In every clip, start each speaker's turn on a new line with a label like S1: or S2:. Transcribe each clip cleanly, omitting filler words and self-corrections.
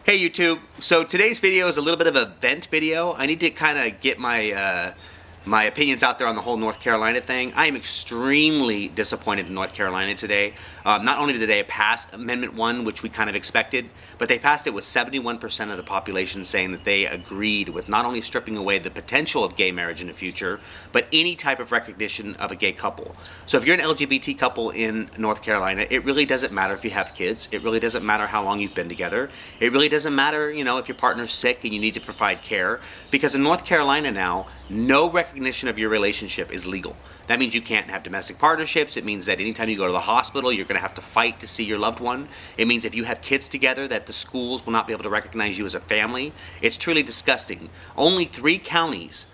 S1: Hey YouTube, so today's video is a little bit of a vent video. I need to kind of get my opinions out there on the whole North Carolina thing. I am extremely disappointed in North Carolina today. Not only did they pass Amendment 1, which we kind of expected, but they passed it with 71% of the population saying that they agreed with not only stripping away the potential of gay marriage in the future, but any type of recognition of a gay couple. So if you're an LGBT couple in North Carolina, it really doesn't matter if you have kids. It really doesn't matter how long you've been together. It really doesn't matter, if your partner's sick and you need to provide care. Because in North Carolina now, no recognition of your relationship is legal. That means you can't have domestic partnerships. It means that anytime you go to the hospital, you're going to have to fight to see your loved one. It means if you have kids together, that the schools will not be able to recognize you as a family. It's truly disgusting. Only 3 counties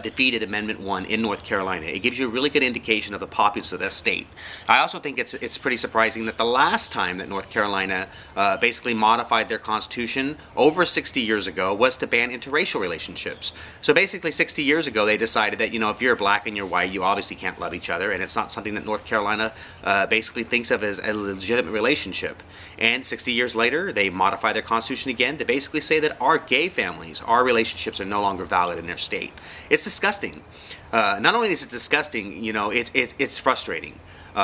S1: defeated Amendment 1 in North Carolina. It gives you a really good indication of the populace of that state. I also think it's pretty surprising that the last time that North Carolina basically modified their constitution over 60 years ago was to ban interracial relationships. So basically 60 years ago they decided that, if you're black and you're white, you obviously can't love each other, and it's not something that North Carolina basically thinks of as a legitimate relationship. And 60 years later, they modify their constitution again to basically say that our gay families, our relationships are no longer valid in their state. It's disgusting. Not only is it disgusting, it's frustrating.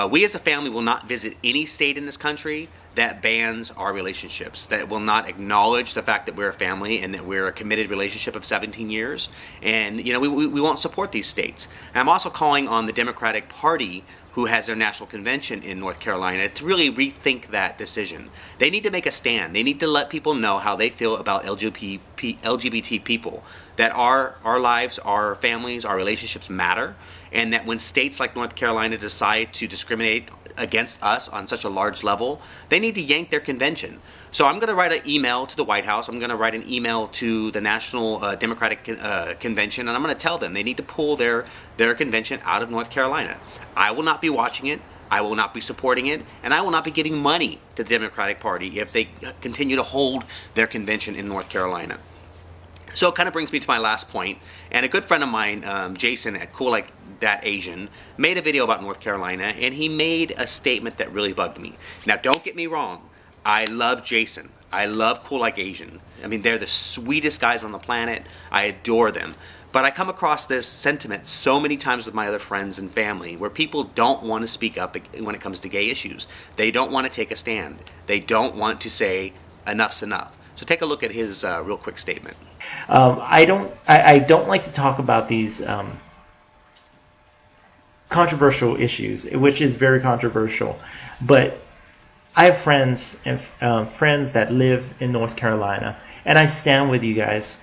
S1: We as a family will not visit any state in this country that bans our relationships, that will not acknowledge the fact that we're a family and that we're a committed relationship of 17 years. And, we won't support these states. And I'm also calling on the Democratic Party, who has their national convention in North Carolina, to really rethink that decision. They need to make a stand. They need to let people know how they feel about LGBT people, that our lives, our families, our relationships matter, and that when states like North Carolina decide to discriminate against us on such a large level, they need to yank their convention. So I'm going to write an email to the White House. I'm going to write an email to the National Democratic Convention, and I'm going to tell them they need to pull their convention out of North Carolina. I will not be watching it. I will not be supporting it, and I will not be giving money to the Democratic Party if they continue to hold their convention in North Carolina. So it kind of brings me to my last point, and a good friend of mine, Jason at Cool Like That Asian, made a video about North Carolina, and he made a statement that really bugged me. Now, don't get me wrong. I love Jason. I love Cool Like Asian. I mean, they're the sweetest guys on the planet. I adore them. But I come across this sentiment so many times with my other friends and family where people don't want to speak up when it comes to gay issues. They don't want to take a stand. They don't want to say enough's enough. So take a look at his real quick statement.
S2: I don't like to talk about these controversial issues, which is very controversial. But I have friends and friends that live in North Carolina, and I stand with you guys.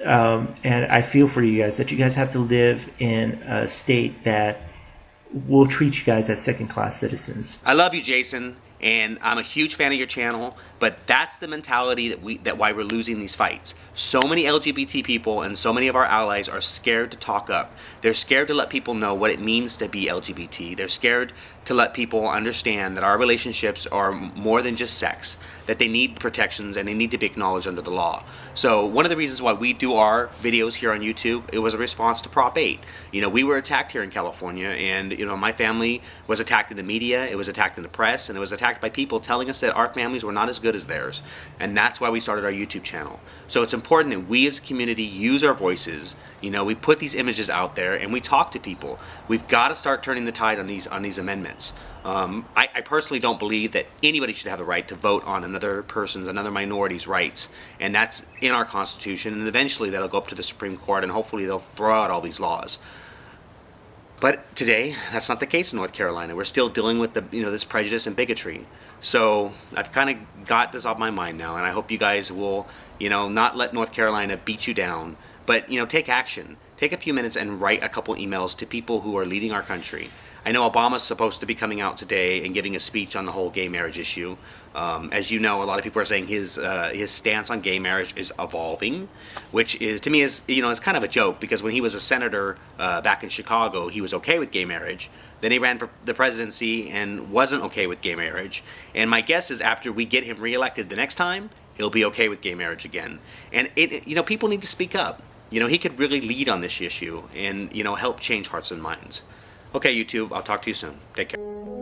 S2: And I feel for you guys that you guys have to live in a state that will treat you guys as second-class citizens.
S1: I love you, Jason. And I'm a huge fan of your channel, but that's the mentality that why we're losing these fights. So many LGBT people and so many of our allies are scared to talk up. They're scared to let people know what it means to be LGBT. They're scared to let people understand that our relationships are more than just sex, that they need protections and they need to be acknowledged under the law. So one of the reasons why we do our videos here on YouTube, it was a response to Prop 8. We were attacked here in California, and my family was attacked in the media, it was attacked in the press, and it was attacked by people telling us that our families were not as good as theirs. And that's why we started our YouTube channel. So it's important that we as a community use our voices. We put these images out there and we talk to people. We've got to start turning the tide on these amendments. I personally don't believe that anybody should have the right to vote on another minority's rights. And that's in our Constitution, and eventually that'll go up to the Supreme Court, and hopefully they'll throw out all these laws. But today, that's not the case in North Carolina. We're still dealing with this prejudice and bigotry. So I've kind of got this off my mind now, and I hope you guys will, not let North Carolina beat you down, but, take action. Take a few minutes and write a couple emails to people who are leading our country. I know Obama's supposed to be coming out today and giving a speech on the whole gay marriage issue. As you know, a lot of people are saying his stance on gay marriage is evolving, which is, to me, is kind of a joke, because when he was a senator back in Chicago, he was okay with gay marriage. Then he ran for the presidency and wasn't okay with gay marriage. And my guess is after we get him reelected the next time, he'll be okay with gay marriage again. And people need to speak up. He could really lead on this issue and help change hearts and minds. Okay, YouTube, I'll talk to you soon. Take care.